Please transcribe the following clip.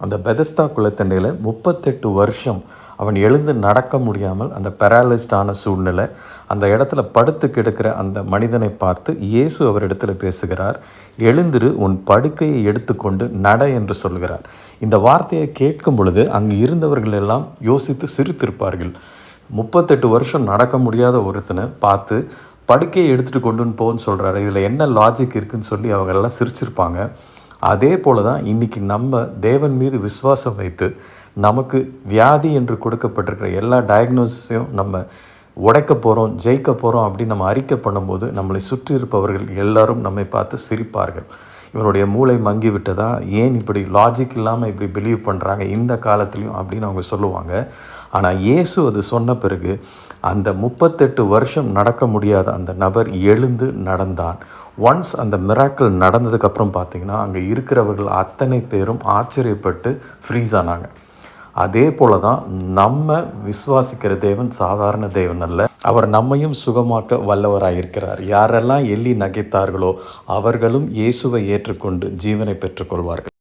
அந்த பெதஸ்தா குளத்தண்டையில் 38 வருஷம் அவன் எழுந்து நடக்க முடியாமல் அந்த பெராலிஸ்டான சூழ்நிலை, அந்த இடத்துல படுத்து கிடக்கிற அந்த மனிதனை பார்த்து இயேசு அவரிடத்துல பேசுகிறார். எழுந்திரு, உன் படுக்கையை எடுத்துக்கொண்டு நட என்று சொல்கிறார். இந்த வார்த்தையை கேட்கும் பொழுது அங்கு இருந்தவர்கள் எல்லாம் யோசித்து சிரித்திருப்பார்கள். 38 வருஷம் நடக்க முடியாத ஒருத்தனை பார்த்து படுக்கையை எடுத்துகிட்டு கொண்டுன்னு போன்னு சொல்கிறாரு, இதில் என்ன லாஜிக் இருக்குதுன்னு சொல்லி அவங்கெல்லாம் சிரிச்சிருப்பாங்க. அதே போல தான் இன்றைக்கி நம்ம தேவன் மீது விசுவாசம் வைத்து நமக்கு வியாதி என்று கொடுக்கப்பட்டிருக்கிற எல்லா டயக்னோஸையும் நம்ம உடைக்க போகிறோம், ஜெயிக்க போகிறோம் அப்படின்னு நம்ம அறிக்கை பண்ணும்போது நம்மளை சுற்றி இருப்பவர்கள் எல்லாரும் நம்மை பார்த்து சிரிப்பார்கள். இவனுடைய மூளை மங்கி விட்டதா, ஏன் இப்படி லாஜிக் இல்லாமல் இப்படி பிலீவ் பண்ணுறாங்க இந்த காலத்துலேயும் அப்படின்னு அவங்க சொல்லுவாங்க. ஆனால் இயேசு அது சொன்ன பிறகு அந்த 38 வருஷம் நடக்க முடியாத அந்த நபர் எழுந்து நடந்தான். ஒன்ஸ் அந்த மிராக்கிள் நடந்ததுக்கப்புறம் பார்த்திங்கன்னா அங்கே இருக்கிறவர்கள் அத்தனை பேரும் ஆச்சரியப்பட்டு ஃப்ரீஸ் ஆனாங்க. அதே போல தான் நம்ம விசுவாசிக்கிற தேவன் சாதாரண தேவன் அல்ல. அவர் நம்மையும் சுகமாக்க வல்லவராக இருக்கிறார். யாரெல்லாம் எள்ளி நகைத்தார்களோ அவர்களும் இயேசுவை ஏற்றுக்கொண்டு ஜீவனை பெற்றுக்கொள்வார்கள்.